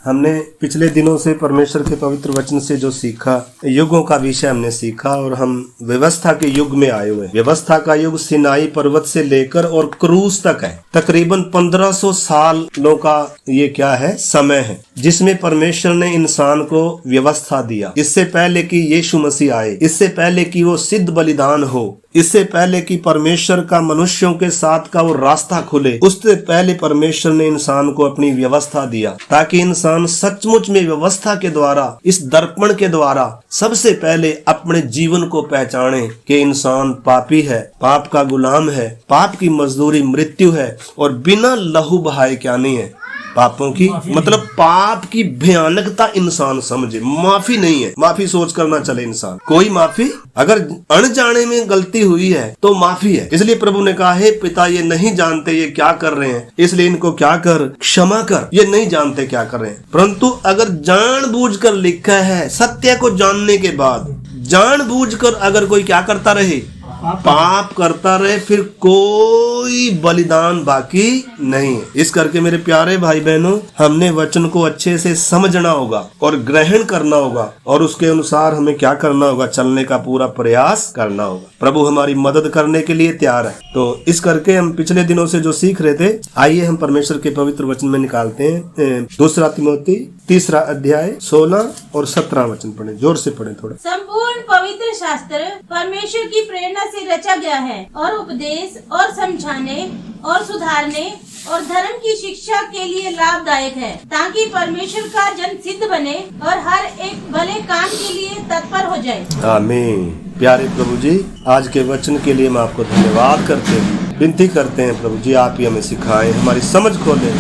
हमने पिछले दिनों से परमेश्वर के पवित्र वचन से जो सीखा, युगों का विषय हमने सीखा और हम व्यवस्था के युग में आए हुए। व्यवस्था का युग सिनाई पर्वत से लेकर और क्रूस तक है। तकरीबन 1500 सालों का ये क्या है, समय है, जिसमें परमेश्वर ने इंसान को व्यवस्था दिया। इससे पहले कि यीशु मसीह आए, इससे पहले कि वो सिद्ध बलिदान हो, इससे पहले कि परमेश्वर का मनुष्यों के साथ का वो रास्ता खुले, उससे पहले परमेश्वर ने इंसान को अपनी व्यवस्था दिया, ताकि इंसान सचमुच में व्यवस्था के द्वारा, इस दर्पण के द्वारा सबसे पहले अपने जीवन को पहचाने कि इंसान पापी है, पाप का गुलाम है, पाप की मजदूरी मृत्यु है और बिना लहू बहाए क्या नहीं है, पापों की मतलब पाप की भयानकता इंसान समझे। माफी नहीं है, माफी सोच कर ना चले इंसान। कोई माफी, अगर अनजाने में गलती हुई है तो माफी है। इसलिए प्रभु ने कहा, हे पिता, ये नहीं जानते ये क्या कर रहे हैं, इसलिए इनको क्या कर, क्षमा कर। ये नहीं जानते क्या कर रहे हैं। परंतु अगर जानबूझकर लिखा है, सत्य को जानने के बाद जानबूझकर अगर कोई क्या करता रहे, पाप करता रहे, फिर कोई बलिदान बाकी नहीं है। इस करके मेरे प्यारे भाई बहनों, हमने वचन को अच्छे से समझना होगा और ग्रहण करना होगा और उसके अनुसार हमें क्या करना होगा, चलने का पूरा प्रयास करना होगा। प्रभु हमारी मदद करने के लिए तैयार है। तो इस करके हम पिछले दिनों से जो सीख रहे थे, आइए हम परमेश्वर के पवित्र वचन में निकालते हैं। 2 तिमोथी 3 अध्याय 16 और 17 वचन पढ़े, जोर से पढ़े थोड़ा। संपूर्ण पवित्र शास्त्र परमेश्वर की प्रेरणा से रचा गया है और उपदेश और समझाने और सुधारने और धर्म की शिक्षा के लिए लाभदायक है, ताकि परमेश्वर का जन सिद्ध बने और हर एक भले काम के लिए तत्पर हो जाए। आमीन। प्यारे प्रभु जी, आज के वचन के लिए हम आपको धन्यवाद करते हैं, विनती करते हैं प्रभु जी, आप ही हमें सिखाएं, हमारी समझ खोलें।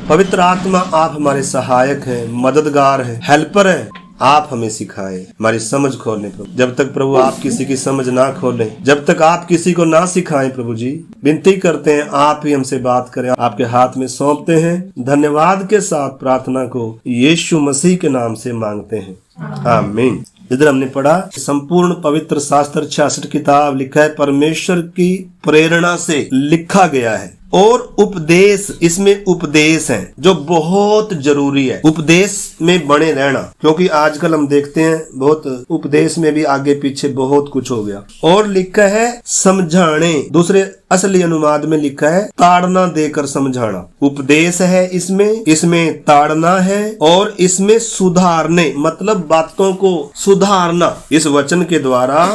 पवित्र आत्मा, आप हमारे सहायक हैं, मददगार हैं, हेल्पर हैं, आप हमें सिखाएं, हमारी समझ खोलें प्रभु। जब तक प्रभु आप किसी की समझ ना खोलें, जब तक आप किसी को ना सिखाएं प्रभु जी, विनती करते हैं आप ही हमसे बात करें। आपके हाथ में सौंपते हैं, धन्यवाद के साथ प्रार्थना को यीशु मसीह के नाम से मांगते हैं, आमीन। इधर हमने पढ़ा, संपूर्ण पवित्र शास्त्र 66 किताब लिखा है, परमेश्वर की प्रेरणा से लिखा गया है। और उपदेश, इसमें उपदेश है जो बहुत जरूरी है, उपदेश में बने रहना, क्योंकि आजकल हम देखते हैं बहुत उपदेश में भी आगे पीछे बहुत कुछ हो गया। और लिखा है समझाने, दूसरे असली अनुवाद में लिखा है ताड़ना देकर समझाना। उपदेश है इसमें ताड़ना है और इसमें सुधारने, मतलब बातों को सुधारना। इस वचन के द्वारा,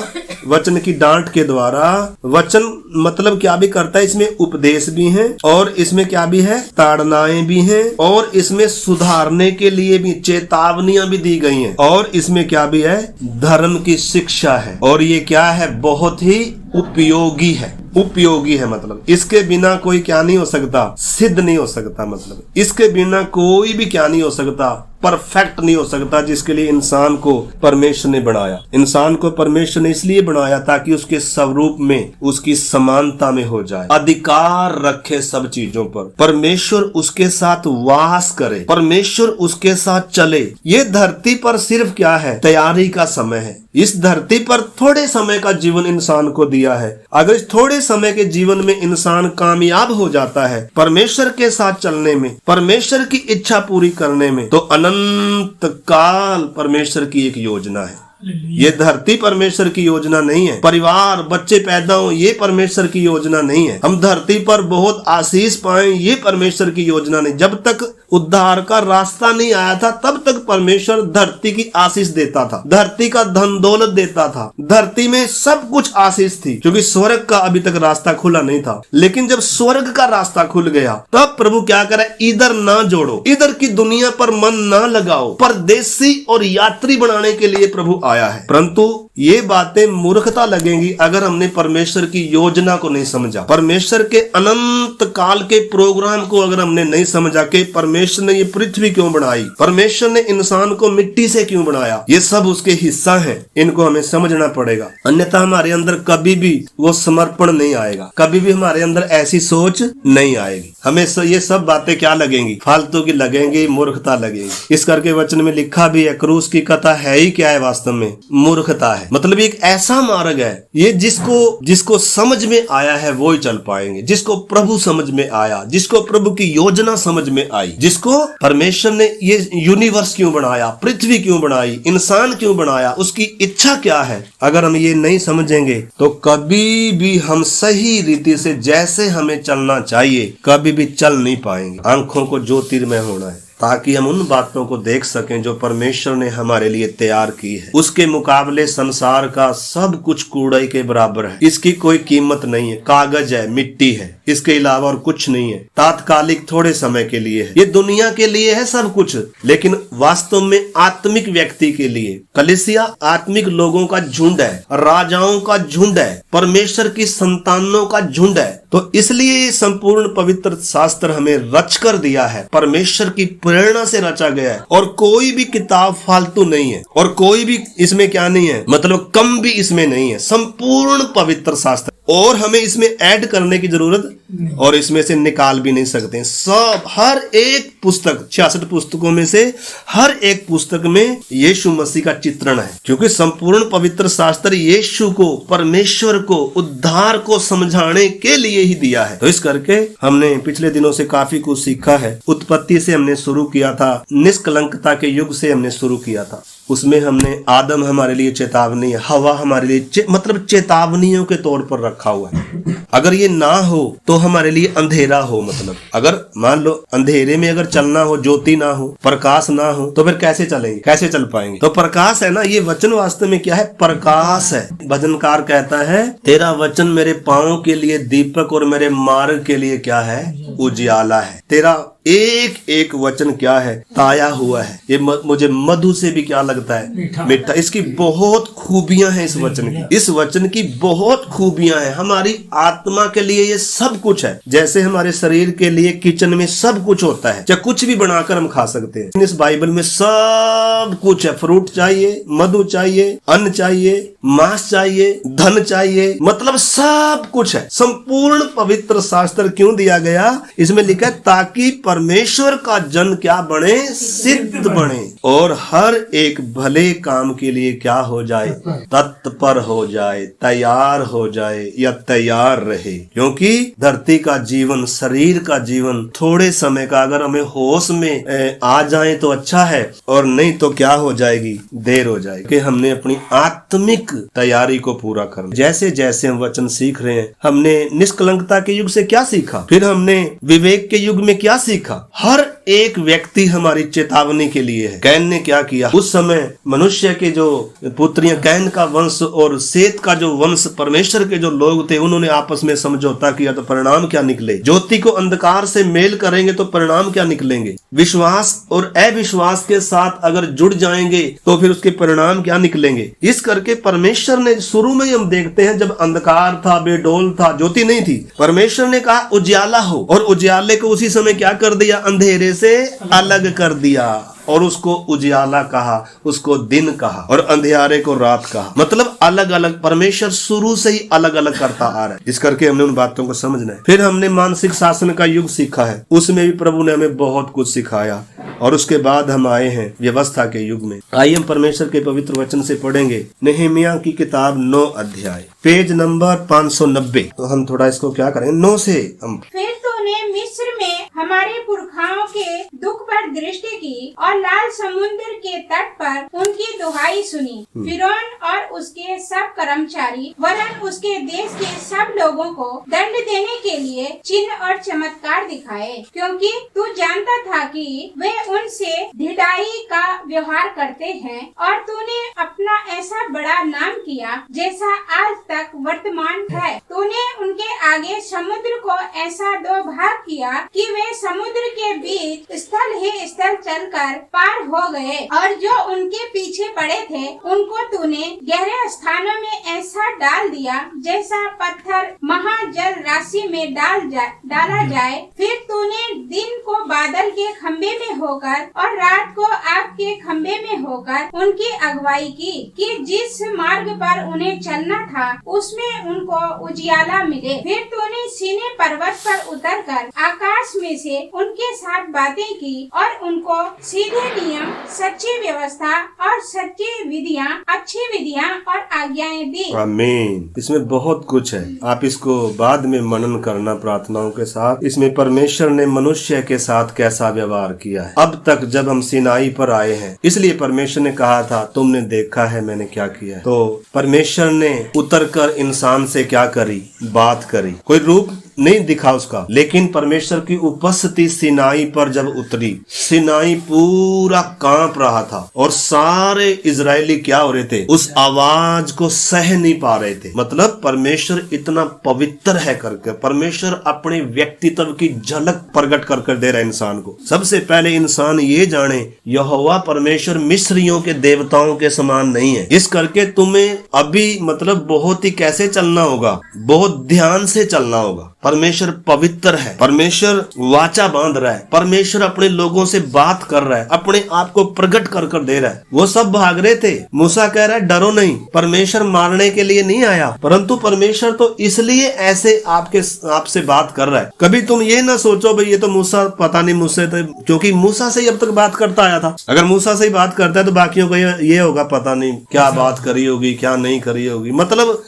वचन की डांट के द्वारा, वचन मतलब क्या भी करता है, इसमें उपदेश भी है और इसमें क्या भी है, ताड़नाएं भी हैं और इसमें सुधारने के लिए भी चेतावनियां भी दी गई हैं और इसमें क्या भी है, धर्म की शिक्षा है। और ये क्या है, बहुत ही उपयोगी है, उपयोगी है, मतलब इसके बिना कोई क्या नहीं हो सकता, सिद्ध नहीं हो सकता, मतलब इसके बिना कोई भी क्या नहीं हो सकता, परफेक्ट नहीं हो सकता, जिसके लिए इंसान को परमेश्वर ने बनाया। इंसान को परमेश्वर ने इसलिए बनाया ताकि उसके स्वरूप में, उसकी समानता में हो जाए, अधिकार रखे सब चीजों पर, परमेश्वर उसके साथ वास करे, परमेश्वर उसके साथ चले। ये धरती पर सिर्फ क्या है, तैयारी का समय है। इस धरती पर थोड़े समय का जीवन इंसान को दिया है। अगर इस थोड़े समय के जीवन में इंसान कामयाब हो जाता है परमेश्वर के साथ चलने में, परमेश्वर की इच्छा पूरी करने में, तो अनंत काल परमेश्वर की एक योजना है। ये धरती परमेश्वर की योजना नहीं है, परिवार बच्चे पैदा हो ये परमेश्वर की योजना नहीं है, हम धरती पर बहुत आशीष पाएं ये परमेश्वर की योजना नहीं। जब तक उद्धार का रास्ता नहीं आया था तब तक परमेश्वर धरती की आशीष देता था, धरती का धन दौलत देता था, धरती में सब कुछ आशीष थी, क्योंकि स्वर्ग का अभी तक रास्ता खुला नहीं था। लेकिन जब स्वर्ग का रास्ता खुल गया तब प्रभु क्या करे, इधर ना जोड़ो, इधर की दुनिया पर मन ना लगाओ, परदेसी और यात्री बनाने के लिए प्रभु आया है। परंतु ये बातें मूर्खता लगेंगी अगर हमने परमेश्वर की योजना को नहीं समझा, परमेश्वर के अनंत काल के प्रोग्राम को अगर हमने नहीं समझा कि परमेश्वर ने ये पृथ्वी क्यों बनाई, परमेश्वर ने इंसान को मिट्टी से क्यों बनाया, ये सब उसके हिस्सा है, इनको हमें समझना पड़ेगा। अन्यथा हमारे अंदर कभी भी वो समर्पण नहीं आएगा, कभी भी हमारे अंदर ऐसी सोच नहीं आएगी। हमें ये सब बातें क्या लगेंगी, फालतू की लगेंगी, मूर्खता लगेगी। इस करके वचन में लिखा भी है, क्रूस की कथा है ही क्या है, वास्तव में मूर्खता है। है, मतलब एक ऐसा मार्ग है, ये जिसको समझ में आया है वो ही चल पाएंगे। जिसको प्रभु समझ में आया, जिसको प्रभु की योजना समझ में आई, जिसको परमेश्वर ने ये यूनिवर्स क्यों बनाया, पृथ्वी क्यों बनाई, इंसान क्यों बनाया, उसकी इच्छा क्या है, अगर हम ये नहीं समझेंगे तो कभी भी हम सही रीति से जैसे हमें चलना चाहिए कभी भी चल नहीं पाएंगे। आंखों को ज्योतिर्मय होना है ताकि हम उन बातों को देख सकें जो परमेश्वर ने हमारे लिए तैयार की है। उसके मुकाबले संसार का सब कुछ कूड़े के बराबर है, इसकी कोई कीमत नहीं है, कागज है, मिट्टी है, इसके अलावा और कुछ नहीं है, तात्कालिक थोड़े समय के लिए है, ये दुनिया के लिए है सब कुछ, लेकिन वास्तव में आत्मिक व्यक्ति के लिए कलीसिया आत्मिक लोगों का झुंड है, राजाओं का झुंड है, परमेश्वर की संतानों का झुंड है। तो इसलिए संपूर्ण पवित्र शास्त्र हमें रच कर दिया है, परमेश्वर की प्रेरणा से रचा गया है, और कोई भी किताब फालतू नहीं है, और कोई भी इसमें क्या नहीं है, मतलब कम भी इसमें नहीं है, संपूर्ण पवित्र शास्त्र, और हमें इसमें ऐड करने की जरूरत और इसमें से निकाल भी नहीं सकते। सब हर एक पुस्तक 66 पुस्तकों में से हर एक पुस्तक में यीशु मसीह का चित्रण है, क्योंकि संपूर्ण पवित्र शास्त्र यीशु को, परमेश्वर को, उद्धार को समझाने के लिए ही दिया है। तो इस करके हमने पिछले दिनों से काफी कुछ सीखा है। उत्पत्ति से हमने शुरू किया था, निष्कलंकता के युग से हमने शुरू किया था। उसमें हमने आदम हमारे लिए चेतावनी है, हवा हमारे लिए मतलब चेतावनियों के तौर पर रखा हुआ है। अगर ये ना हो तो हमारे लिए अंधेरा हो, मतलब अगर मान लो अंधेरे में अगर चलना हो, ज्योति ना हो, प्रकाश ना हो, तो फिर कैसे चलेंगे, कैसे चल पाएंगे। तो प्रकाश है ना, ये वचन वास्तव में क्या है, प्रकाश है। भजनकार कहता है, तेरा वचन मेरे पांव के लिए दीपक और मेरे मार्ग के लिए क्या है, उजियाला है। तेरा एक एक वचन क्या है, ताया हुआ है। ये मुझे मधु से भी क्या लगता है, मीठा। इसकी बहुत खूबियां हैं, इस वचन की, इस वचन की बहुत खूबियां हैं। हमारी आत्मा के लिए ये सब कुछ है, जैसे हमारे शरीर के लिए किचन में सब कुछ होता है, चाहे कुछ भी बनाकर हम खा सकते हैं। इस बाइबल में सब कुछ है, फ्रूट चाहिए, मधु चाहिए, अन्न चाहिए, मांस चाहिए, धन चाहिए, मतलब सब कुछ है। संपूर्ण पवित्र शास्त्र क्यों दिया गया, इसमें लिखा है ताकि परमेश्वर का जन क्या बने, सिद्ध बने, और हर एक भले काम के लिए क्या हो जाए, तत्पर हो जाए, तैयार हो जाए या तैयार रहे। क्योंकि धरती का जीवन, शरीर का जीवन थोड़े समय का, अगर हमें होश में आ जाए तो अच्छा है, और नहीं तो क्या हो जाएगी, देर हो जाएगी। कि हमने अपनी आत्मिक तैयारी को पूरा करना। जैसे जैसे हम वचन सीख रहे हैं, हमने निष्कलंकता के युग से क्या सीखा, फिर हमने विवेक के युग में क्या सीखा। हर एक व्यक्ति हमारी चेतावनी के लिए है। कैन ने क्या किया, उस समय मनुष्य के जो पुत्रियां, कैन का वंश और सेत का जो वंश, परमेश्वर के जो लोग थे, उन्होंने आपस में समझौता किया, तो परिणाम क्या निकले। ज्योति को अंधकार से मेल करेंगे तो परिणाम क्या निकलेंगे। विश्वास और अविश्वास के साथ अगर जुड़ जाएंगे तो फिर उसके परिणाम क्या निकलेंगे। इस करके परमेश्वर ने शुरू में हम देखते हैं, जब अंधकार था, बेडोल था, ज्योति नहीं थी, परमेश्वर ने कहा उजियाला हो, और उजियाले को उसी समय क्या कर दिया, अंधेरे से अलग कर दिया, और उसको उजियाला कहा, उसको दिन कहा, और अंधियारे को रात कहा। मतलब अलग अलग, परमेश्वर शुरू से ही अलग अलग करता आ रहा है। इस करके हमने उन बातों को समझना है। फिर हमने मानसिक शासन का युग सीखा है, उसमें भी प्रभु ने हमें बहुत कुछ सिखाया, और उसके बाद हम आए हैं व्यवस्था के युग में। आइए हम परमेश्वर के पवित्र वचन से पढ़ेंगे नहम्याह की किताब 9 अध्याय, पेज नंबर 590। तो हम थोड़ा इसको क्या करेंगे, 9 से हम। फिर तूने मिस्र में हमारे पुरखाओं के दुख पर दृष्टि की और लाल समुद्र के तट पर उनकी दुहाई सुनी। फिरौन और उसके सब कर्मचारी वरन उसके देश के सब लोगों को दंड देने के लिए चिन्ह और चमत्कार दिखाए, क्योंकि तू जानता था कि वे उनसे ढिठाई का व्यवहार करते हैं, और तूने अपना ऐसा बड़ा नाम किया जैसा आज तक वर्तमान है। तूने उनके आगे समुद्र को ऐसा 2 भाग किया कि वे समुद्र के बीच स्थल ही स्थल चलकर पार हो गए, और जो उनके पीछे पड़े थे उनको तूने गहरे स्थानों में ऐसा डाल दिया जैसा पत्थर महाजल राशि में डाला जाए। फिर तूने दिन को बादल के खंबे में होकर और रात को आग के खंबे में होकर उनकी अगुवाई की कि जिस मार्ग पर उन्हें चलना था उसमें उनको उजियाला मिले। फिर तूने सीने पर्वत पर उतरकर आकाश में में से उनके साथ बातें की और उनको सीधे नियम, सच्ची व्यवस्था और सच्ची विधियाँ, अच्छी विधियाँ और आज्ञाएं दी। आमीन। इसमें बहुत कुछ है, आप इसको बाद में मनन करना प्रार्थनाओं के साथ। इसमें परमेश्वर ने मनुष्य के साथ कैसा व्यवहार किया है अब तक जब हम सिनाई पर आए हैं। इसलिए परमेश्वर ने कहा था तुमने देखा है मैंने क्या किया है। तो परमेश्वर ने उतरकर इंसान से क्या करी, बात करी। कोई रूप नहीं दिखा उसका, लेकिन परमेश्वर की उपस्थिति सिनाई पर जब उतरी, सिनाई पूरा कांप रहा था और सारे इजरायली क्या हो रहे थे, उस आवाज को सह नहीं पा रहे थे। मतलब परमेश्वर इतना पवित्र है करके परमेश्वर अपने व्यक्तित्व की झलक प्रकट कर दे रहा है इंसान को। सबसे पहले इंसान ये जाने यहोवा परमेश्वर मिस्रियों के देवताओं के समान नहीं है। इस करके तुम्हें अभी मतलब बहुत ही कैसे चलना होगा, बहुत ध्यान से चलना होगा। परमेश्वर पवित्र है, परमेश्वर वाचा बांध रहा है, परमेश्वर अपने लोगों से बात कर रहा है, अपने आप को प्रकट कर दे रहा है। वो सब भाग रहे थे, मूसा कह रहा है डरो नहीं, परमेश्वर मारने के लिए नहीं आया, परंतु परमेश्वर तो इसलिए ऐसे आपसे बात कर रहा है। कभी तुम ये ना सोचो भाई ये तो मूसा पता नहीं मुझसे तो, क्योंकि मूसा से ही अब तक बात करता आया था। अगर मूसा से ही बात करता है तो बाकियों को ये होगा पता नहीं क्या बात करी होगी, क्या नहीं करी होगी, मतलब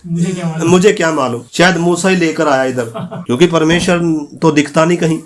मुझे क्या मालूम, शायद मूसा ही लेकर आया इधर, क्योंकि परमेश्वर तो दिखता नहीं कहीं।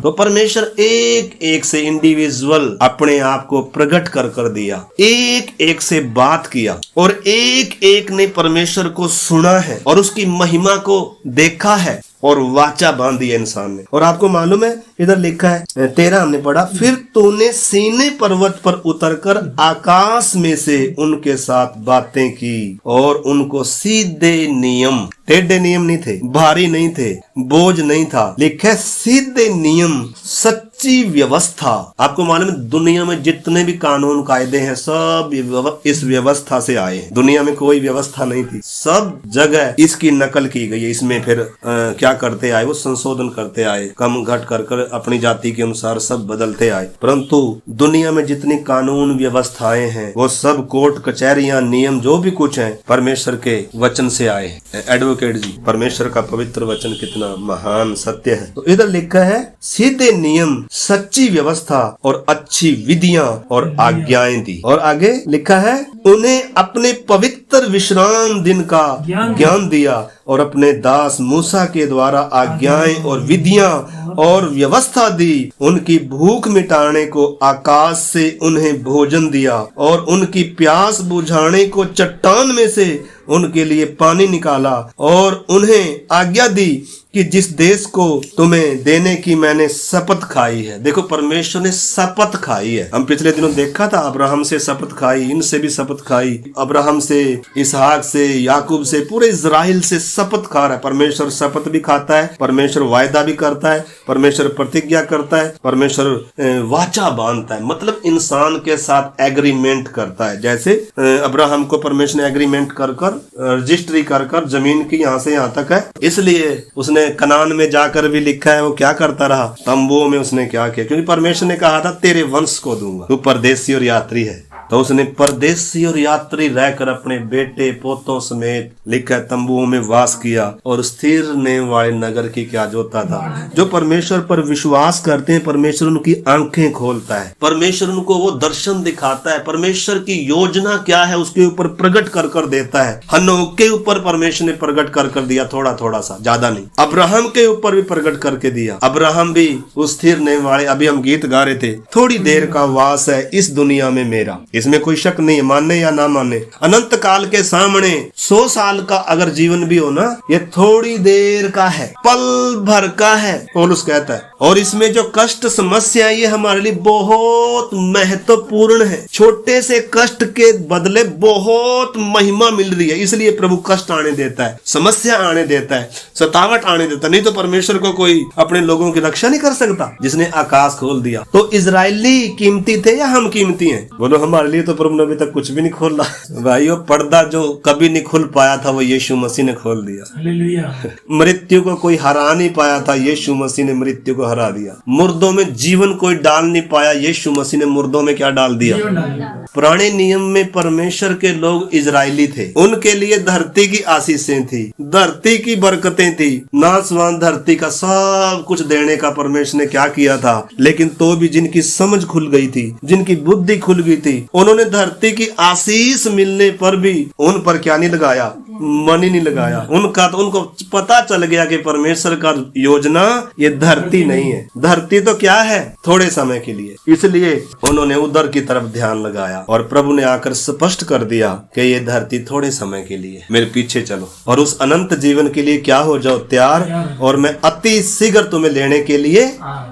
तो परमेश्वर एक एक से इंडिविजुअल अपने आप को प्रकट कर दिया, एक एक से बात किया और एक एक ने परमेश्वर को सुना है और उसकी महिमा को देखा है और वाचा बांध दिया इंसान ने। और आपको मालूम है इधर लिखा है 13 हमने पढ़ा, फिर तूने सीने पर्वत पर उतरकर आकाश में से उनके साथ बातें की और उनको सीधे नियम, टेढ़े नियम नहीं थे, भारी नहीं थे, बोझ नहीं था, लिखा है सीधे नियम, सच्ची व्यवस्था। आपको मालूम है दुनिया में जितने भी कानून कायदे हैं सब इस व्यवस्था से आए हैं। दुनिया में कोई व्यवस्था नहीं थी, सब जगह इसकी नकल की गई है। इसमें फिर क्या करते आए, वो संशोधन करते आए, कम घट कर अपनी जाति के अनुसार सब बदलते आए। परंतु दुनिया में जितनी कानून व्यवस्थाएं हैं वो सब कोर्ट कचहरियां नियम जो भी कुछ है परमेश्वर के वचन से आए हैं। एडवोकेट जी, परमेश्वर का पवित्र वचन कितना महान सत्य है। तो इधर लिखा है सीधे नियम, सच्ची व्यवस्था और अच्छी विधियां और आज्ञाएं दी। और आगे लिखा है उन्हें अपने पवित्र विश्राम दिन का ज्ञान दिया और अपने दास मूसा के द्वारा आज्ञाएं और विधियां और व्यवस्था दी। उनकी भूख मिटाने को आकाश से उन्हें भोजन दिया और उनकी प्यास बुझाने को चट्टान में से उनके लिए पानी निकाला और उन्हें आज्ञा दी कि जिस देश को तुम्हें देने की मैंने शपथ खाई है। देखो परमेश्वर ने शपथ खाई है। हम पिछले दिनों देखा था अब्राहम से शपथ खाई, इनसे भी शपथ खाई, अब्राहम से, इसहाक से, याकूब से, पूरे इजराइल से शपथ खा रहा है। परमेश्वर शपथ भी खाता है, परमेश्वर वायदा भी करता है, परमेश्वर प्रतिज्ञा करता है, परमेश्वर वाचा बांधता है, मतलब इंसान के साथ एग्रीमेंट करता है। जैसे अब्राहम को परमेश्वर ने एग्रीमेंट कर रजिस्ट्री कर जमीन की यहाँ से यहाँ तक है, इसलिए उसने कनान में जाकर भी लिखा है वो क्या करता रहा, तंबुओं में उसने क्या किया, क्योंकि परमेश्वर ने कहा था तेरे वंश को दूंगा, तू परदेसी और यात्री है। तो उसने परदेसी और यात्री रहकर अपने बेटे पोतों समेत लिखा तंबुओं में वास किया और स्थिर ने वाले नगर की क्या जोता था। जो परमेश्वर पर विश्वास करते हैं परमेश्वर उनकी आंखें खोलता है, परमेश्वर उनको वो दर्शन दिखाता है, परमेश्वर की योजना क्या है उसके ऊपर प्रकट कर देता है। हनोक के ऊपर परमेश्वर ने प्रकट कर दिया, थोड़ा सा, ज्यादा नहीं। अब्राहम के ऊपर भी प्रकट करके दिया। अब्राहम भी उस स्थिर ने वाले, अभी हम गीत गा रहे थे, थोड़ी देर का वास है इस दुनिया में मेरा, इसमें कोई शक नहीं, माने या ना माने। अनंत काल के सामने 100 साल का अगर जीवन भी हो ना, ये थोड़ी देर का है, पल भर का है, पौलुस कहता है। और इसमें जो कष्ट समस्या ये हमारे लिए बहुत महत्वपूर्ण है। छोटे से कष्ट के बदले बहुत महिमा मिल रही है, इसलिए प्रभु कष्ट आने देता है, समस्या आने देता है, सतावट आने देता है। नहीं तो परमेश्वर को कोई अपने लोगों की रक्षा नहीं कर सकता जिसने आकाश खोल दिया। तो इजरायली कीमती थे या हम कीमती हैं? बोलो हमारे लिए तो प्रभु ने अभी तक कुछ भी नहीं खोला। भाइयों, पर्दा जो कभी नहीं खुल पाया था वो यीशु मसीह ने खोल दिया। हालेलुया। मृत्यु को कोई हरा नहीं पाया था, यीशु मसीह ने मृत्यु को हरा दिया। मुर्दों में जीवन कोई डाल नहीं पाया, यीशु मसीह ने मुर्दों में क्या डाल दिया? पुराने नियम में परमेश्वर के लोग इजरायली थे, उनके लिए धरती की आशीषें थी, धरती की बरकतें थी, नासवान धरती का सब कुछ देने का परमेश्वर ने क्या किया था। लेकिन तो भी जिनकी समझ खुल गई थी, जिनकी बुद्धि खुल गई थी, उन्होंने धरती की आशीष मिलने पर भी उन पर क्या नहीं लगाया? मन ही नहीं लगाया। उनको पता चल गया कि परमेश्वर का योजना ये धरती नहीं है, धरती तो क्या है? थोड़े समय के लिए। इसलिए उन्होंने उधर की तरफ ध्यान लगाया और प्रभु ने आकर स्पष्ट कर दिया कि ये धरती थोड़े समय के लिए, मेरे पीछे चलो और उस अनंत जीवन के लिए क्या हो जाओ? तैयार, और मैं अति शीघ्र तुम्हें लेने के लिए।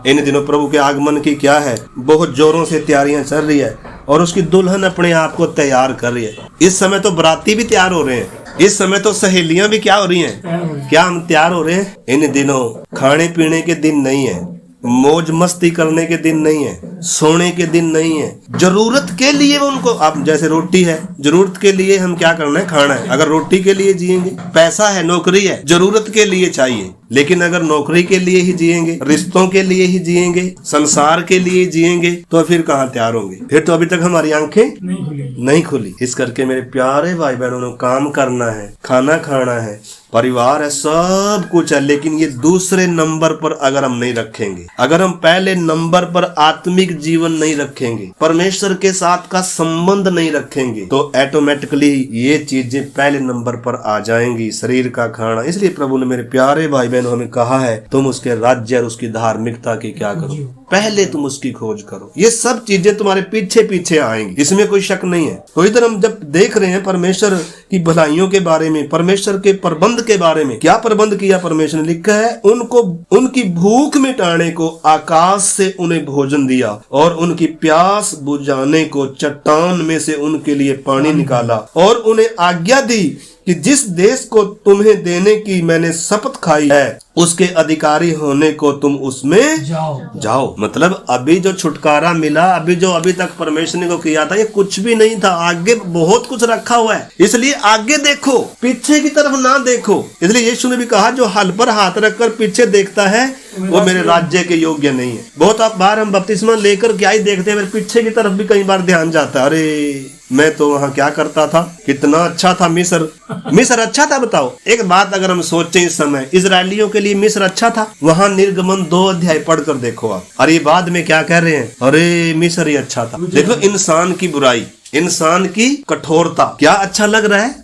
इन दिनों प्रभु के आगमन की क्या है? बहुत जोरों से तैयारियां चल रही है और उसकी दुल्हन अपने आप को तैयार कर रही है। इस समय तो बराती भी तैयार हो रहे हैं, इस समय तो सहेलियां भी क्या हो रही हैं? क्या हम तैयार हो रहे हैं? इन दिनों खाने पीने के दिन नहीं है, मौज मस्ती करने के दिन नहीं है, सोने के दिन नहीं है। जरूरत के लिए उनको, अब जैसे रोटी है, जरूरत के लिए हम क्या करना है? खाना है। अगर रोटी के लिए जिएंगे, पैसा है, नौकरी है, जरूरत के लिए चाहिए। लेकिन अगर नौकरी के लिए ही जिएंगे, रिश्तों के लिए ही जिएंगे, संसार के लिए जिएंगे, तो फिर कहाँ तैयार होंगे? फिर तो अभी तक हमारी आंखें नहीं खुली। इस करके मेरे प्यारे भाई बहनों, काम करना है, खाना खाना है, परिवार है, सब कुछ है, लेकिन ये दूसरे नंबर पर अगर हम नहीं रखेंगे, अगर हम पहले नंबर पर आत्मिक जीवन नहीं रखेंगे, परमेश्वर के साथ का संबंध नहीं रखेंगे, तो ऑटोमेटिकली ये चीजें पहले नंबर पर आ जाएंगी, शरीर का खाना। इसलिए प्रभु ने मेरे प्यारे भाई बहनों हमें कहा है, तुम उसके राज्य और उसकी धार्मिकता की क्या करो? पहले तुम उसकी खोज करो। ये सब चीजें तुम्हारे पीछे पीछे आएंगी, इसमें कोई शक नहीं है। तो इधर हम जब देख रहे हैं परमेश्वर की भलाइयों के बारे में, परमेश्वर के प्रबंध के बारे में, क्या प्रबंध किया परमेश्वर ने? लिखा है, उनको उनकी भूख मिटाने को आकाश से उन्हें भोजन दिया और उनकी प्यास बुझाने को चट्टान में से उनके लिए पानी निकाला और उन्हें आज्ञा दी कि जिस देश को तुम्हें देने की मैंने शपथ खाई है, उसके अधिकारी होने को तुम उसमें जाओ। मतलब अभी जो छुटकारा मिला, अभी जो अभी तक परमेश्वर ने को किया था, ये कुछ भी नहीं था, आगे बहुत कुछ रखा हुआ है। इसलिए आगे देखो, पीछे की तरफ ना देखो। इसलिए यीशु ने भी कहा, जो हल पर हाथ रखकर पीछे देखता है वो मेरे राज्य के योग्य नहीं है। बहुत बार हम बपतिस्मा लेकर क्या ही देखते हैं, मेरे पीछे की तरफ भी कई बार ध्यान जाता है, अरे मैं तो वहाँ क्या करता था, कितना अच्छा था मिस्र अच्छा था। बताओ, एक बात अगर हम सोचें, इस समय इजरायलियों के लिए मिस्र अच्छा था? वहाँ निर्गमन 2 अध्याय पढ़कर देखो आप, अरे बाद में क्या कह रहे हैं, अरे मिस्र ही अच्छा था। देखो, इंसान की बुराई, इंसान की कठोरता, क्या अच्छा लग रहा है?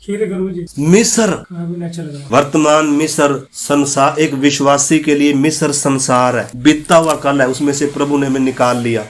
मिस्र, वर्तमान मिस्र संसार, एक विश्वासी के लिए मिस्र संसार है, बीतता हुआ कल है, उसमें से प्रभु ने हमें निकाल लिया।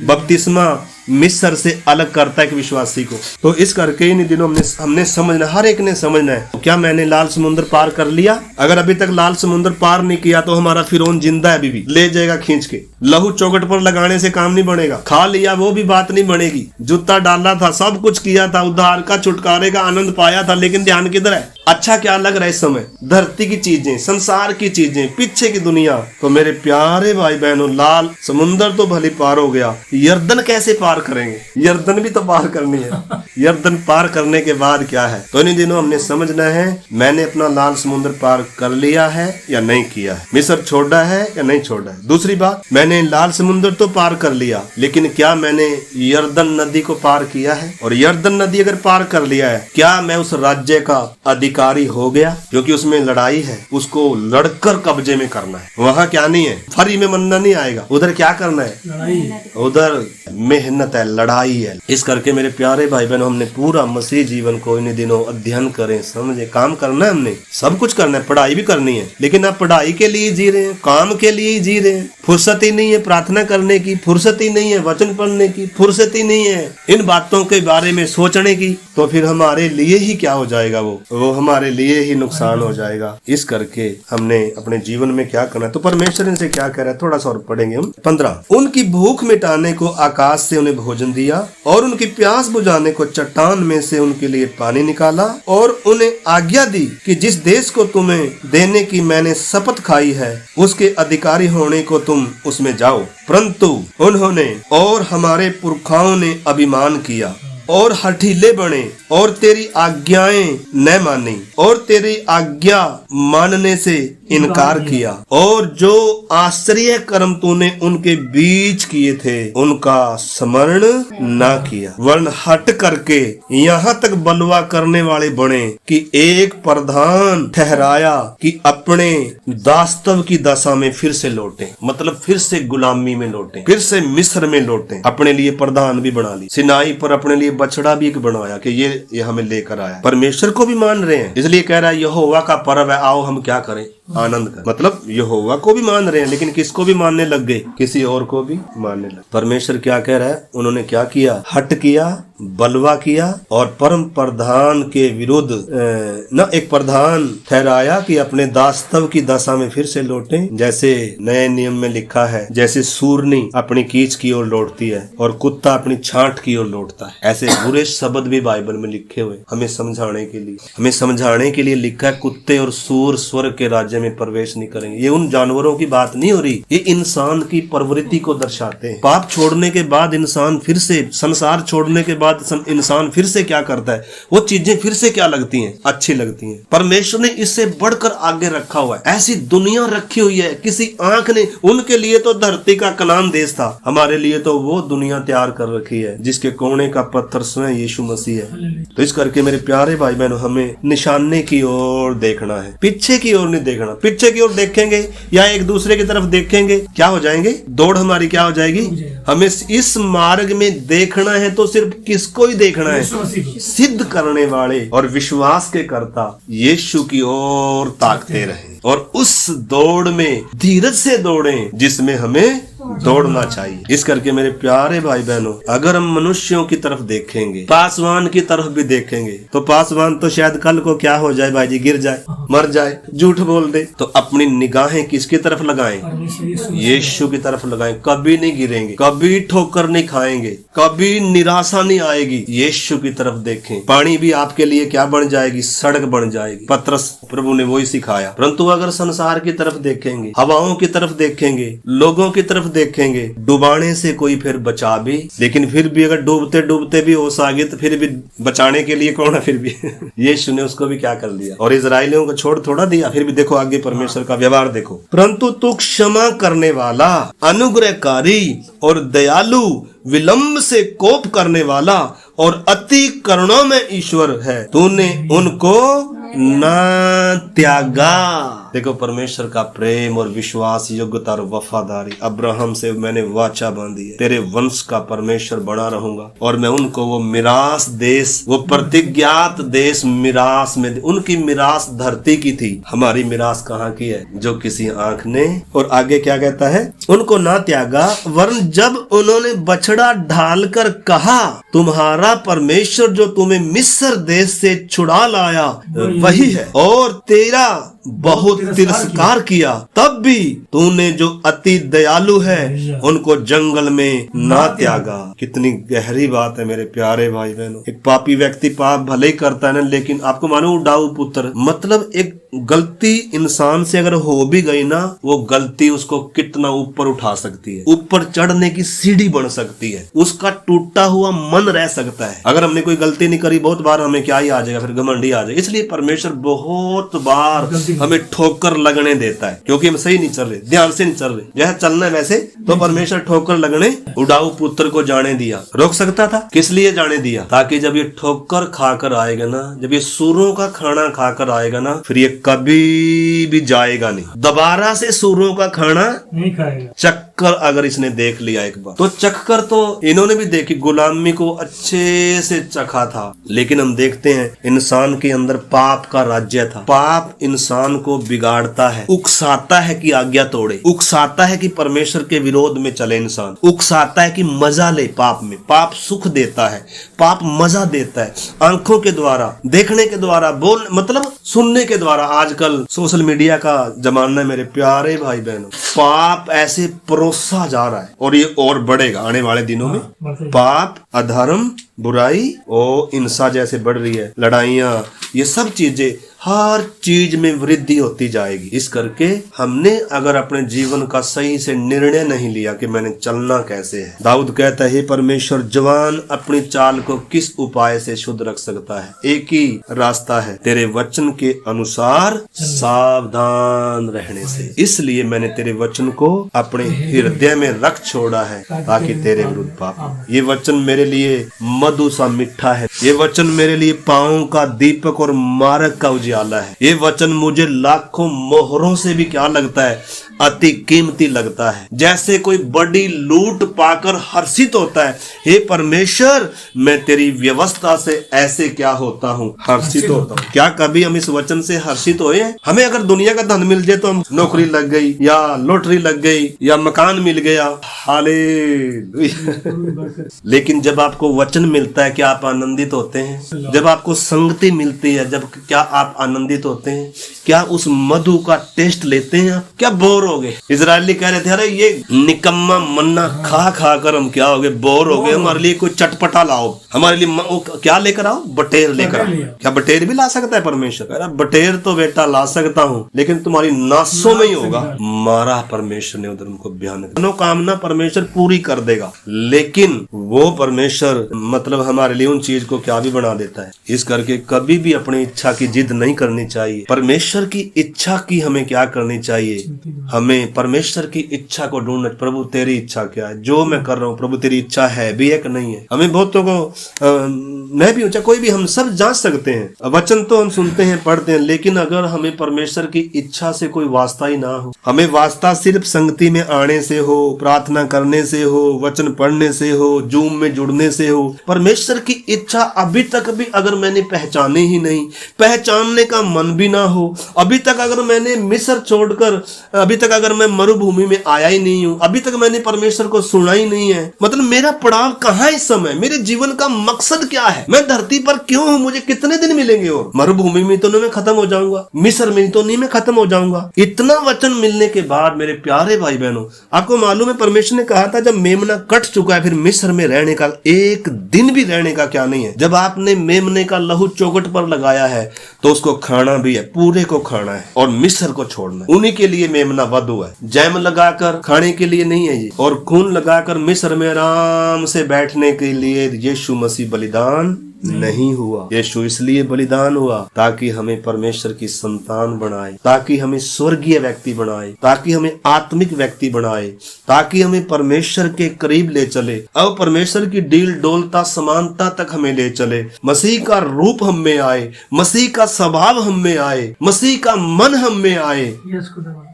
बपतिस्मा मिस्र से अलग करता है एक विश्वासी को। तो इस करके इन दिनों हमने समझना, हर एक ने समझना है, क्या मैंने लाल समुद्र पार कर लिया? अगर अभी तक लाल समुद्र पार नहीं किया तो हमारा फिरौन जिंदा है, अभी भी ले जाएगा खींच के। लहू चौकट पर लगाने से काम नहीं बनेगा, खा लिया वो भी बात नहीं बनेगी। जूता डाला था, सब कुछ किया था, उद्धार का, छुटकारे का आनंद पाया था, लेकिन ध्यान किधर है? अच्छा क्या लग रहा है इस समय? धरती की चीजें, संसार की चीजें, पीछे की दुनिया। तो मेरे प्यारे भाई बहनों, लाल समुद्र तो भले पार हो गया, यर्दन कैसे पार करेंगे? यर्दन भी तो पार करनी है। यर्दन पार करने के बाद क्या है? तो इन दिनों हमने समझना है, मैंने अपना लाल समुद्र पार कर लिया है या नहीं किया है, मिस्र छोड़ा है या नहीं छोड़ा है। दूसरी बात, मैंने लाल समुद्र तो पार कर लिया, लेकिन क्या मैंने यर्दन नदी को पार किया है? और यर्दन नदी अगर पार कर लिया है, क्या मैं उस राज्य का अधिकारी हो गया? क्योंकि उसमें लड़ाई है, उसको लड़कर कब्जे में करना है। वहाँ क्या नहीं है, फ्री में मन्ना नहीं आएगा, उधर क्या करना है? उधर मेहनत है, लड़ाई है। इस करके मेरे प्यारे भाई बहनों, हमने पूरा मसीह जीवन को इन दिनों अध्ययन करें, समझे, काम करना है, हमने सब कुछ करना है, पढ़ाई भी करनी है, लेकिन आप पढ़ाई के लिए जी रहे हैं, काम के लिए ही जी रहे हैं। फुर्सत ही नहीं है प्रार्थना करने की, फुर्सत ही नहीं है वचन पढ़ने की, फुर्सत ही नहीं है इन बातों के बारे में सोचने की, तो फिर हमारे लिए ही क्या हो जाएगा? वो हमारे लिए ही नुकसान हो जाएगा। इस करके हमने अपने जीवन में क्या करना है? तो परमेश्वर इनसे क्या कह रहा है, थोड़ा सा और पढ़ेंगे हम। 15, उनकी भूख मिटाने को आकाश से उन्हें भोजन दिया और उनकी प्यास बुझाने को चट्टान में से उनके लिए पानी निकाला और उन्हें आज्ञा दी कि जिस देश को तुम्हें देने की मैंने शपथ खाई है, उसके अधिकारी होने को तुम उसमें जाओ। परंतु उन्होंने और हमारे पुरखाओं ने अभिमान किया और हठीले बने और तेरी आज्ञाएं न मानी और तेरी आज्ञा मानने से इनकार किया और जो आश्चर्य कर्म तूने उनके बीच किए थे उनका स्मरण न किया, वर्ण हट करके यहाँ तक बलवा करने वाले बने कि एक प्रधान ठहराया कि अपने दास्तव की दशा में फिर से लौटे, मतलब फिर से गुलामी में लौटे, फिर से मिस्र में लौटे। अपने लिए प्रधान भी बना ली, सिनाई पर अपने लिए बछड़ा भी एक बनवाया कि ये हमें लेकर आया। परमेश्वर को भी मान रहे हैं, इसलिए कह रहा है यहोवा का पर्व है, आओ हम क्या करें, आनंद कर। मतलब यहोवा को भी मान रहे हैं, लेकिन किसको भी मानने लग गए, किसी और को भी मानने लगे। परमेश्वर क्या कह रहा है, उन्होंने क्या किया, हट किया, बलवा किया और परम प्रधान के विरुद्ध न एक प्रधान ठहराया कि अपने दास्तव की दशा में फिर से लौटे। जैसे नए नियम में लिखा है, जैसे सूरनी अपनी कीच की ओर लौटती है और कुत्ता अपनी छांट की ओर लौटता है, ऐसे बुरे शब्द भी बाइबल में लिखे हुए हमें समझाने के लिए लिखा है। कुत्ते और सूर स्वर्ग के राज्य में प्रवेश नहीं करेंगे। ये उन जानवरों की बात नहीं हो रही, ये इंसान की प्रवृत्ति को दर्शाते हैं। पाप छोड़ने के बाद इंसान फिर से, संसार छोड़ने के बाद इंसान फिर से क्या करता है, वो चीजें फिर से क्या लगती हैं, अच्छी लगती हैं। परमेश्वर ने इससे बढ़कर आगे रखा हुआ है, ऐसी दुनिया रखी हुई है, किसी आंख ने, उनके लिए तो धरती का कनान देश था, हमारे लिए तो वो दुनिया तैयार कर रखी है जिसके कोने का पत्थर स्वयं यीशु मसीह है। तो इस करके मेरे प्यारे भाई बहनों, हमें निशाने की ओर देखना है, पीछे की ओर नहीं देखना। पीछे की ओर देखेंगे या एक दूसरे की तरफ देखेंगे, क्या हो जाएंगे, दौड़ हमारी क्या हो जाएगी। हमें इस मार्ग में देखना है तो सिर्फ किसको ही देखना है, सिद्ध करने वाले और विश्वास के कर्ता यीशु की ओर ताकते रहें और उस दौड़ में धीरज से दौड़ें जिसमें हमें दौड़ना चाहिए। इस करके मेरे प्यारे भाई बहनों, अगर हम मनुष्यों की तरफ देखेंगे, पासवान की तरफ भी देखेंगे, तो पासवान तो शायद कल को क्या हो जाए भाई जी, गिर जाए, मर जाए, झूठ बोल दे। तो अपनी निगाहें किसकी तरफ लगाएं, यीशु की तरफ लगाएं। कभी नहीं गिरेंगे, कभी ठोकर नहीं खाएंगे, कभी निराशा नहीं आएगी। यीशु की तरफ देखें, पानी भी आपके लिए क्या बन जाएगी, सड़क बन जाएगी। पतरस प्रभु ने वही सिखाया। परंतु अगर संसार की तरफ देखेंगे, हवाओं की तरफ देखेंगे, लोगों की तरफ देखेंगे, डुबाने से कोई फिर बचा भी, लेकिन फिर भी अगर डूबते डूबते भी होश आ गई तो फिर भी बचाने के लिए कौन है, फिर भी यीशु ने उसको भी क्या कर दिया और इजराइलियों को छोड़ थोड़ा दिया। फिर भी देखो आगे परमेश्वर का व्यवहार देखो। परंतु तू क्षमा करने वाला, अनुग्रहकारी और दयालु, विलंब से कोप करने वाला और अति करुणा में ईश्वर है, तूने उनको न त्यागा। देखो परमेश्वर का प्रेम और विश्वास, योग्यता और वफादारी। अब्राहम से मैंने वाचा बांधी है, तेरे वंश का परमेश्वर बना रहूंगा और मैं उनको वो मिरास देश, वो प्रतिज्ञात देश मिरास में, उनकी मिरास धरती की थी, हमारी मिरास कहाँ की है, जो किसी आंख ने। और आगे क्या कहता है, उनको ना त्यागा, वरन जब उन्होंने बछड़ा ढालकर कहा, तुम्हारा परमेश्वर जो तुम्हें मिस्र देश से छुड़ा लाया वही है, और तेरा बहुत तिरस्कार किया, तब भी तूने जो अति दयालु है उनको जंगल में ना त्यागा। कितनी गहरी बात है मेरे प्यारे भाई बहनों। एक पापी व्यक्ति पाप भले ही करता है ना, लेकिन आपको मानो उडाऊ पुत्र, मतलब एक गलती इंसान से अगर हो भी गई ना, वो गलती उसको कितना ऊपर उठा सकती है, ऊपर चढ़ने की सीढ़ी बन सकती है, उसका टूटा हुआ मन रह सकता है। अगर हमने कोई गलती नहीं करी, बहुत बार हमें क्या ही आ जाएगा, फिर घमंडी आ जाएगा। इसलिए परमेश्वर बहुत बार हमें ठोकर लगने देता है, क्योंकि हम सही नहीं चल रहे, ध्यान से नहीं चल रहे, जैसे चलना है वैसे। तो परमेश्वर ठोकर लगने उडाऊ पुत्र को जाने दिया। रोक सकता था, किस लिए जाने दिया, ताकि जब ये ठोकर खाकर आएगा ना, जब ये सूरों का खाना खाकर आएगा ना, फिर ये कभी भी जाएगा नहीं, दोबारा से सूरों का खाना नहीं खाएगा। चक्कर अगर इसने देख लिया एक बार, तो चक्कर तो इन्होंने भी देखी, गुलामी को अच्छे से चखा था। लेकिन हम देखते हैं इंसान के अंदर पाप का राज्य था। पाप इंसान को बिगाड़ता है, उकसाता है कि आज्ञा तोड़े, उकसाता है कि परमेश्वर के विरोध में चले इंसान, उकसाता है कि मजा ले पाप में। पाप सुख देता है, पाप मजा देता है, आंखों के द्वारा, देखने के द्वारा, बोल मतलब सुनने के द्वारा। आजकल सोशल मीडिया का जमाना है मेरे प्यारे भाई बहनों, पाप ऐसे परोसा जा रहा है और ये और बढ़ेगा आने वाले दिनों में। पाप, अधर्म, बुराई और हिंसा जैसे बढ़ रही है, लड़ाइयाँ, ये सब चीजें, हर चीज में वृद्धि होती जाएगी। इस करके हमने अगर अपने जीवन का सही से निर्णय नहीं लिया कि मैंने चलना कैसे है, दाऊद कहता है, हे परमेश्वर, जवान अपनी चाल को किस उपाय से शुद्ध रख सकता है? एक ही रास्ता है, तेरे वचन के अनुसार सावधान रहने से। इसलिए मैंने तेरे वचन को अपने हृदय में रख छोड़ा है ताकि तेरे विरुद्ध पाप। ये वचन मेरे लिए मधु सा मीठा है, ये वचन मेरे लिए पांव का दीपक और मार्ग का उजियाला है। ये वचन मुझे लाखों मोहरों से भी क्या लगता है, अति कीमती लगता है। जैसे कोई बड़ी लूट पाकर हर्षित होता है, हे परमेश्वर, मैं तेरी व्यवस्था से ऐसे क्या होता हूँ, हर्षित होता हूँ। क्या कभी हम इस वचन से हर्षित हुए हैं? हमें अगर दुनिया का धन मिल जाए तो हम, नौकरी लग गई या लॉटरी लग गई या मकान मिल गया, हालेलुया। लेकिन जब आपको वचन मिलता है, क्या आप आनंदित होते हैं? जब आपको संगति मिलती है, जब क्या आप आनंदित होते हैं? क्या उस मधु का टेस्ट लेते हैं आप? क्या बोर हो गए? इजरायली कह रहे थे, अरे ये निकम्मा मन्ना खा खा कर हम क्या हो गए, बोर हो गए, हमारे लिए कोई चटपटा लाओ, हमारे लिए क्या लेकर आओ, बटेर लेकर आओ। क्या बटेर भी ला सकता है परमेश्वर? कह रहा बटेर तो बेटा ला सकता हूँ, लेकिन तुम्हारी नासों में ही होगा। मारा परमेश्वर ने उधर उनको भयानक मनोकामना परमेश्वर पूरी कर देगा, लेकिन वो परमेश्वर मतलब हमारे लिए उन चीज को क्या भी बना देता है। इस करके कभी भी अपनी इच्छा की जिद नहीं करनी चाहिए। परमेश्वर की इच्छा की हमें क्या करनी चाहिए? हमें परमेश्वर की इच्छा को ढूंढना। प्रभु तेरी इच्छा क्या है? जो मैं कर रहा हूँ प्रभु तेरी इच्छा है भी है कि नहीं है? हमें बहुतों को मैं भी ऊंचा कोई भी, हम सब जांच सकते हैं। वचन तो हम सुनते हैं, पढ़ते हैं, लेकिन अगर हमें परमेश्वर की इच्छा से कोई वास्ता ही ना हो, हमें वास्ता सिर्फ संगति में आने से हो, प्रार्थना करने से हो, वचन पढ़ने से हो, जूम में जुड़ने से हो, परमेश्वर की इच्छा अभी तक भी अगर मैंने पहचाने ही नहीं, पहचानने का मन भी ना हो, अभी तक अगर मैंने मिस्र छोड़कर, अभी तक अगर मैं मरुभूमि में आया ही नहीं हूँ, अभी तक मैंने परमेश्वर को सुना ही नहीं है, मतलब मेरा पड़ाव कहाँ इस समय? मेरे जीवन का मकसद क्या है? मैं धरती पर क्यों हूँ? मुझे कितने दिन मिलेंगे? और मरुभूमि में तो नहीं मैं खत्म हो जाऊंगा, मिस्र में तो नहीं मैं खत्म हो जाऊंगा। इतना वचन मिलने के बाद मेरे प्यारे भाई बहनों, आपको मालूम है परमेश्वर ने कहा था जब मेमना कट चुका है, फिर मिस्र में रहने का एक दिन भी रहने का क्या नहीं है। जब आपने मेमने का लहू चौखट पर लगाया है तो उसको खाना भी है, पूरे को खाना है और मिस्र को छोड़ना है। उन्हीं के लिए मेमना वधु है, जैम लगाकर खाने के लिए नहीं है ये, और खून लगाकर मिस्र में आराम से बैठने के लिए यीशु मसीह बलिदान नहीं हुआ। यीशु इसलिए बलिदान हुआ ताकि हमें परमेश्वर की संतान बनाए, ताकि हमें स्वर्गीय व्यक्ति बनाए, ताकि हमें आत्मिक व्यक्ति बनाए, ताकि हमें परमेश्वर के करीब ले चले, अब परमेश्वर की डील डोलता समानता तक हमें ले चले। मसीह का रूप हम में आए, मसीह का स्वभाव हम में आए, मसीह का मन हम में आए।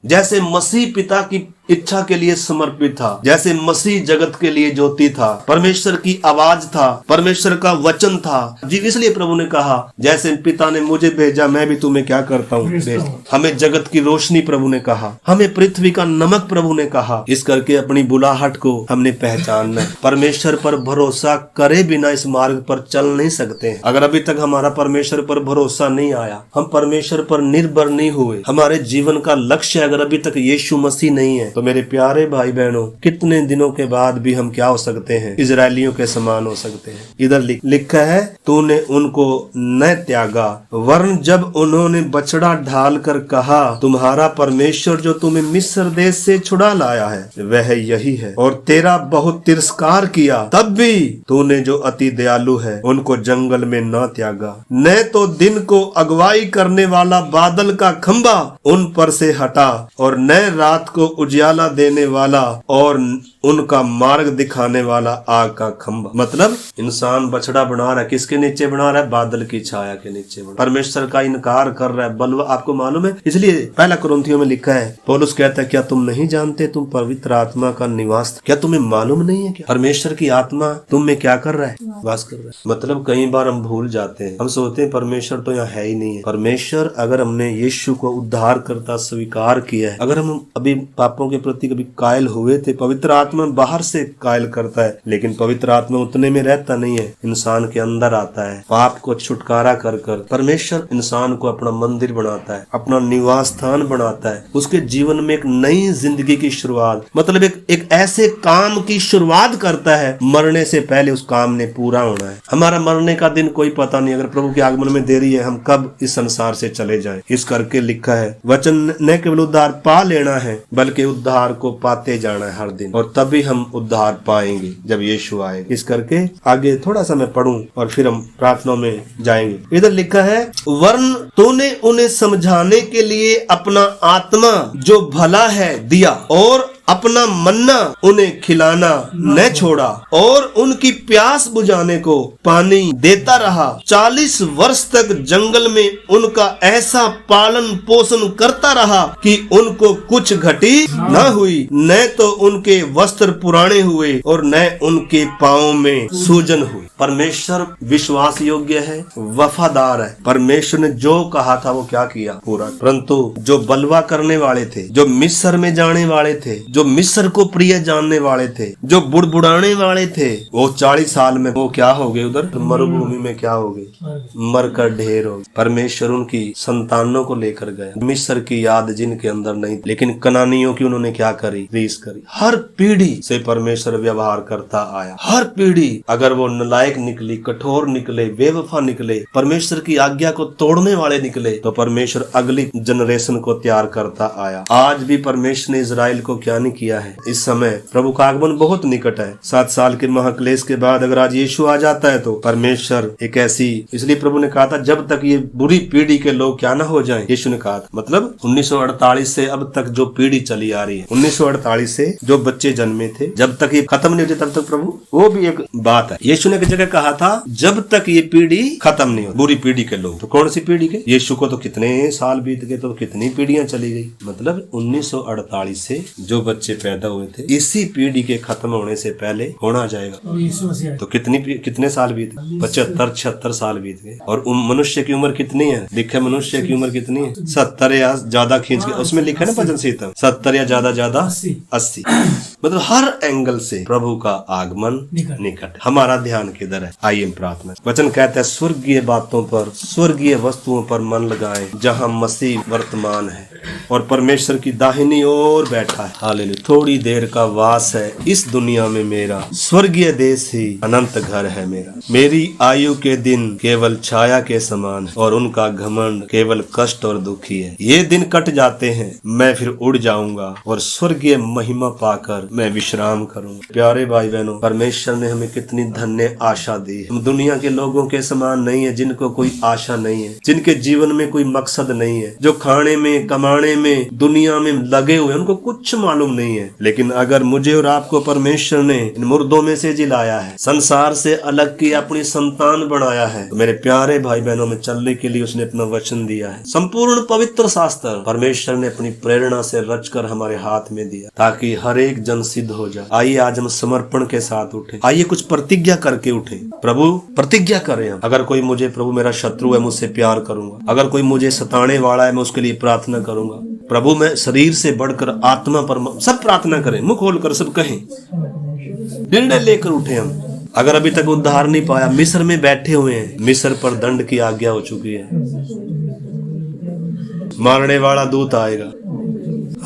जैसे मसीह पिता की इच्छा के लिए समर्पित था, जैसे मसीह जगत के लिए ज्योति था, परमेश्वर की आवाज था, परमेश्वर का वचन था जी। इसलिए प्रभु ने कहा जैसे पिता ने मुझे भेजा मैं भी तुम्हें क्या करता हूँ, भेजता हूँ। हमें जगत की रोशनी प्रभु ने कहा, हमें पृथ्वी का नमक प्रभु ने कहा। इस करके अपनी बुलाहट को हमने पहचानना है। परमेश्वर पर भरोसा करे बिना इस मार्ग पर चल नहीं सकते हैं। अगर अभी तक हमारा परमेश्वर पर भरोसा नहीं आया, हम परमेश्वर पर निर्भर नहीं हुए, हमारे जीवन का लक्ष्य अगर अभी तक यीशु मसीह नहीं है, तो मेरे प्यारे भाई बहनों कितने दिनों के बाद भी हम क्या हो सकते हैं? इजरायलियों के समान हो सकते हैं। इधर लिखा है तूने उनको न त्यागा, वरन जब उन्होंने बछड़ा ढाल कर कहा तुम्हारा परमेश्वर जो तुम्हें मिस्र देश से छुड़ा लाया है वह यही है, और तेरा बहुत तिरस्कार किया, तब भी तूने जो अति दयालु है उनको जंगल में न त्यागा। न तो दिन को अगुवाई करने वाला बादल का खंबा उन पर से हटा, और न रात को उजियाला देने वाला और उनका मार्ग दिखाने वाला आग का खंबा। मतलब इंसान बछड़ा बना रहा है, किसके नीचे बना रहा है? बादल की छाया के नीचे बना। परमेश्वर का इनकार कर रहा है, बलवा। आपको मालूम है, इसलिए पहला कुरिन्थियों में लिखा है, पौलुस कहता है क्या तुम नहीं जानते तुम पवित्र आत्मा का निवास? क्या तुम्हें मालूम नहीं है क्या परमेश्वर की आत्मा तुम में क्या कर रहा है? वास कर रहा है। मतलब कई बार हम भूल जाते हैं, हम सोचते हैं परमेश्वर तो यहाँ है ही नहीं है। परमेश्वर अगर हमने यीशु को उद्धार करता स्वीकार किया है, अगर हम अभी पापों के के प्रति कभी कायल हुए थे? पवित्र आत्मा बाहर से कायल करता है, लेकिन पवित्र आत्मा उतने में रहता नहीं है, इंसान के अंदर आता है। पाप को छुटकारा कर कर परमेश्वर इंसान को अपना मंदिर बनाता है, अपना निवास स्थान बनाता है, उसके जीवन में एक नई जिंदगी की शुरुआत, मतलब एक ऐसे काम की शुरुआत करता है, मरने से पहले उस काम ने पूरा होना है। हमारा मरने का दिन कोई पता नहीं, अगर प्रभु के आगमन में देरी है, हम कब इस संसार से चले जाएं। इस करके लिखा है, वचन न केवल उद्धार पा लेना है, बल्कि उद्धार को पाते जाना है हर दिन, और तभी हम उद्धार पाएंगे जब यीशु आएगा। इस करके आगे थोड़ा सा मैं पढ़ूं और फिर हम प्रार्थना में जाएंगे। इधर लिखा है, वरन तूने उन्हें समझाने के लिए अपना आत्मा जो भला है दिया, और अपना मन्ना उन्हें खिलाना न छोड़ा, और उनकी प्यास बुझाने को पानी देता रहा। 40 वर्ष तक जंगल में उनका ऐसा पालन पोषण करता रहा कि उनको कुछ घटी न हुई, न तो उनके वस्त्र पुराने हुए और न उनके पांव में सूजन हुई। परमेश्वर विश्वास योग्य है, वफादार है। परमेश्वर ने जो कहा था वो क्या किया? पूरा। परंतु जो बलवा करने वाले थे, जो मिस्र में जाने वाले थे, जो मिस्र को प्रिय जानने वाले थे, जो बुड़बुड़ाने वाले थे, वो 40 साल में वो क्या हो गए? उधर मरुभूमि में क्या हो गए? मरकर ढेर हो गए। परमेश्वर उनकी संतानों को लेकर गया। मिस्र की याद जिनके अंदर नहीं, लेकिन कनानियों की उन्होंने क्या करी? रीस करी। हर पीढ़ी से परमेश्वर व्यवहार करता आया। हर पीढ़ी अगर वो नालायक निकली, कठोर निकले, बेवफा निकले, परमेश्वर की आज्ञा को तोड़ने वाले निकले, तो परमेश्वर अगली जनरेशन को तैयार करता आया। आज भी परमेश्वर ने इजराइल को क्या नहीं किया है? इस समय प्रभु का आगमन बहुत निकट है। 7 साल के महाक्लेश के बाद अगर आज यीशु आ जाता है तो परमेश्वर एक ऐसी, इसलिए प्रभु ने कहा था जब तक ये बुरी पीढ़ी के लोग क्या ना हो जाएं, यीशु ने कहा था। मतलब 1948 से अब तक जो पीढ़ी चली आ रही है, 1948 से जो बच्चे जन्मे थे, जब तक ये खत्म नहीं होती तब तक प्रभु, वो भी एक बात है। यीशु ने एक जगह कहा था जब तक ये पीढ़ी खत्म नहीं हो, बुरी पीढ़ी के लोग। तो कौन सी पीढ़ी के? यीशु को तो कितने साल बीत गए, तो कितनी पीढ़ियां चली गई। मतलब 1948 से जो बच्चे पैदा हुए थे, इसी पीढ़ी के खत्म होने से पहले कौन आ जाएगा? तो कितने साल बीत गए? 75-76 साल बीत गए। और मनुष्य की उम्र कितनी है? लिखा मनुष्य की उम्र कितनी है? 70 या ज्यादा खींच के उसमें लिखा है ना भजन संहिता, 70 या ज्यादा 80। मतलब हर एंगल से प्रभु का आगमन निकट। हमारा ध्यान किधर है? आइए प्रार्थना। वचन कहता है, स्वर्गीय बातों पर, स्वर्गीय वस्तुओं पर मन लगाएं, जहां मसीह वर्तमान है और परमेश्वर की दाहिनी ओर बैठा है। हालेलुया। थोड़ी देर का वास है इस दुनिया में मेरा, स्वर्गीय देश ही अनंत घर है मेरा। मेरी आयु के दिन केवल छाया के समान है और उनका घमंड केवल कष्ट और दुखी है। ये दिन कट जाते हैं, मैं फिर उड़ जाऊंगा और स्वर्गीय महिमा पाकर मैं विश्राम करूंगा। प्यारे भाई बहनों, परमेश्वर ने हमें कितनी धन्य आशा दी है। हम दुनिया के लोगों के समान नहीं है, जिनको कोई आशा नहीं है, जिनके जीवन में कोई मकसद नहीं है, जो खाने में, कमाने में, दुनिया में लगे हुए, उनको कुछ मालूम नहीं है। लेकिन अगर मुझे और आपको परमेश्वर ने इन मुर्दों में से जिलाया है, संसार से अलग किया, अपनी संतान बनाया है, तो मेरे प्यारे भाई बहनों में चलने के लिए उसने अपना वचन दिया है। संपूर्ण पवित्र शास्त्र परमेश्वर ने अपनी प्रेरणा से रचकर हमारे हाथ में दिया, ताकि हर एक जन सिद्ध हो जाए। आइए आज हम समर्पण के साथ उठे, आइए कुछ प्रतिज्ञा करके उठे। प्रभु प्रतिज्ञा करें हम, अगर कोई मुझे, प्रभु मेरा शत्रु है, मुझसे प्यार करूंगा। अगर कोई मुझे सताने वाला है, मैं उसके लिए प्रार्थना करूंगा। प्रभु मैं शरीर से बढ़कर आत्मा पर, सब प्रार्थना करें, मुख खोलकर सब कहें, निर्णय लेकर उठे हम। अगर अभी तक उद्धार नहीं पाया, मिस्र में बैठे हुए हैं, मिस्र पर दंड की आज्ञा हो चुकी है, मारने वाला दूत आएगा।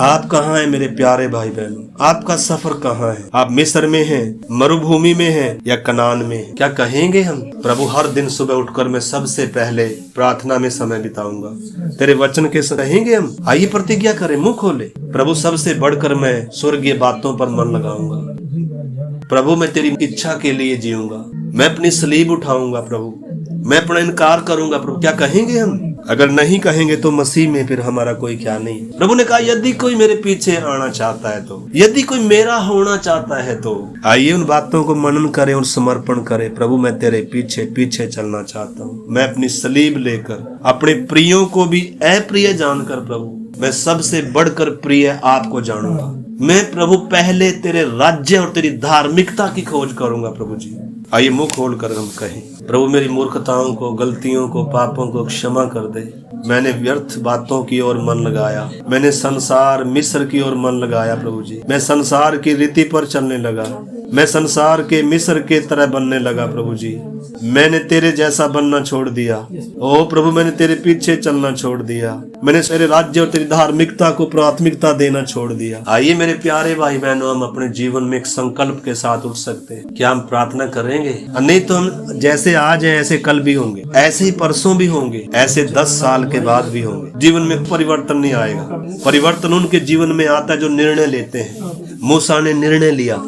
आप कहाँ हैं मेरे प्यारे भाई बहनों? आपका सफर कहाँ है? आप मिस्र में हैं, मरुभूमि में हैं या कनान में? क्या कहेंगे हम? प्रभु हर दिन सुबह उठकर मैं सबसे पहले प्रार्थना में समय बिताऊंगा, तेरे वचन के कहेंगे हम। आइए प्रतिज्ञा करें, मुंह खोले। प्रभु सबसे बढ़कर मैं स्वर्गीय बातों पर मन लगाऊंगा। प्रभु मैं तेरी इच्छा के लिए जीऊंगा, मैं अपनी सलीब उठाऊंगा। प्रभु मैं अपना इनकार करूंगा। प्रभु क्या कहेंगे हम? अगर नहीं कहेंगे तो मसीह में फिर हमारा कोई क्या नहीं। प्रभु ने कहा यदि कोई मेरे पीछे आना चाहता है तो, यदि कोई मेरा होना चाहता है तो। आइए उन बातों को मनन करें और समर्पण करें। प्रभु मैं तेरे पीछे पीछे चलना चाहता हूँ। मैं अपनी सलीब लेकर अपने प्रियों को भी अप्रिय जानकर, प्रभु मैं सबसे बढ़कर प्रिय आपको जानूंगा। मैं प्रभु पहले तेरे राज्य और तेरी धार्मिकता की खोज करूंगा। प्रभु जी आइए मुंह खोल कर हम कहें, प्रभु मेरी मूर्खताओं को, गलतियों को, पापों को क्षमा कर दे। मैंने व्यर्थ बातों की ओर मन लगाया, मैंने संसार मिस्र की ओर मन लगाया प्रभु जी। मैं संसार की रीति पर चलने लगा, मैं संसार के मिस्र के तरह बनने लगा प्रभु जी। मैंने तेरे जैसा बनना छोड़ दिया। ओ प्रभु, मैंने तेरे पीछे चलना छोड़ दिया। मैंने तेरे राज्य और तेरी धार्मिकता को प्राथमिकता देना छोड़ दिया। आइए मेरे प्यारे भाई बहनों, हम अपने जीवन में एक संकल्प के साथ उठ सकते हैं। क्या हम प्रार्थना करेंगे? नहीं तो हम जैसे आज हैं ऐसे कल भी होंगे, ऐसे ही परसों भी होंगे, ऐसे 10 साल के बाद भी होंगे। जीवन में परिवर्तन नहीं आएगा। परिवर्तन उनके जीवन में आता है जो निर्णय लेते हैं। मूसा ने निर्णय लिया।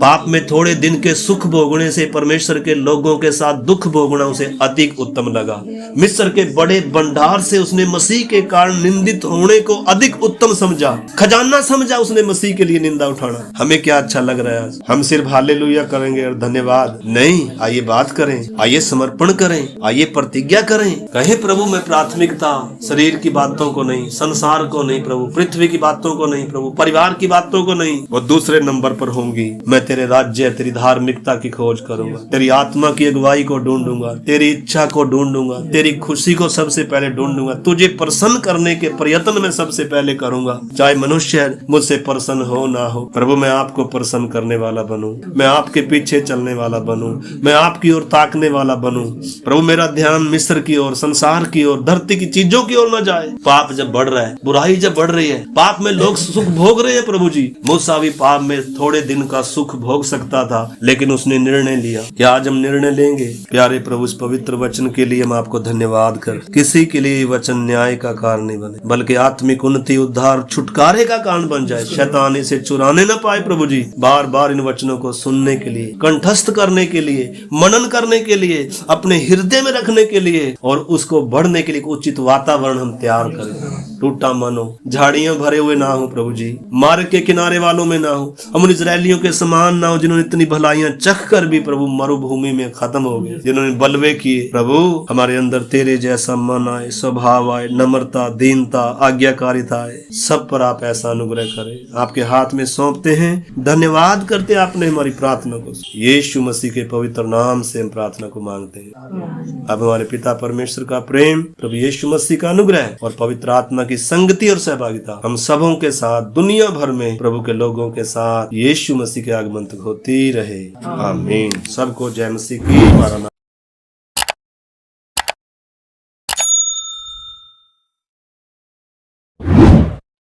पाप में थोड़े दिन के सुख भोगने से परमेश्वर के लोगों के साथ दुख भोगना उसे अधिक उत्तम लगा। मिस्र के बड़े भंडार से उसने मसीह के कारण निंदित होने को अधिक उत्तम समझा। खजाना समझा उसने मसीह के लिए निंदा उठाना। हमें क्या अच्छा लग रहा है आज? हम सिर्फ हालेलुया करेंगे और धन्यवाद नहीं। आइए बात करें, आइए समर्पण करें, आइए प्रतिज्ञा करें। कहे प्रभु मैं प्राथमिकता शरीर की बातों को नहीं, संसार को नहीं प्रभु, पृथ्वी की बातों को नहीं प्रभु, परिवार की बातों को नहीं, वो दूसरे नंबर पर होंगी। मैं तेरे राज्य, तेरी धार्मिकता की खोज करूंगा, तेरी आत्मा की अगुवाई को ढूंढूंगा, तेरी इच्छा को ढूंढूंगा, तेरी खुशी को सबसे पहले ढूंढूंगा। तुझे प्रसन्न करने के प्रयत्न में सबसे पहले करूंगा। चाहे मनुष्य मुझसे प्रसन्न हो ना हो, प्रभु मैं आपको प्रसन्न करने वाला बनूं, मैं आपके पीछे चलने वाला बनूं, मैं आपकी ओर ताकने वाला बनूं। प्रभु मेरा ध्यान मिस्र की ओर, संसार की ओर, धरती की चीजों की ओर न जाए। पाप जब बढ़ रहा है, बुराई जब बढ़ रही है, पाप में लोग सुख भोग रहे हैं प्रभु जी। मूसा भी पाप में थोड़े दिन का सुख भोग सकता था, लेकिन उसने निर्णय लिया। क्या आज हम निर्णय लेंगे? प्यारे प्रभु इस पवित्र वचन के लिए हम आपको धन्यवाद कर। किसी के लिए वचन न्याय का कारण नहीं बने, बल्कि आत्मिक उन्नति, उद्धार, छुटकारे का कारण बन जाए। शैतान इसे चुराने न पाए प्रभु जी। बार बार इन वचनों को सुनने के लिए, कंठस्थ करने के लिए, मनन करने के लिए, अपने हृदय में रखने के लिए और उसको बढ़ने के लिए उचित वातावरण हम तैयार करें। टूटा मन हो, झाड़ियां भरे हुए ना हो प्रभु जी, मार्ग के किनारे वालों में ना हो, हम उन इजरायलियों के समान ना हो जिन्होंने इतनी भलाइयां चख कर भी प्रभु मरुभूमि में खत्म हो गए, जिन्होंने बलवे किए। प्रभु हमारे अंदर तेरे जैसा मन आए, स्वभाव आए, नम्रता, दीनता, आज्ञाकारिता आए। सब पर आप ऐसा अनुग्रह करें। आपके हाथ में सौंपते हैं, धन्यवाद करते आपने हमारी प्रार्थना को यीशु मसीह के पवित्र नाम से हम प्रार्थना को मांगते हैं। अब हमारे पिता परमेश्वर का प्रेम, प्रभु यीशु मसीह का अनुग्रह और पवित्र आत्मा की संगति और सहभागिता हम सबों के साथ, दुनिया भर में प्रभु के लोगों के साथ यीशु मसीह के आगमन तक होती रहे। आमीन। सबको जय मसीह की। हमारा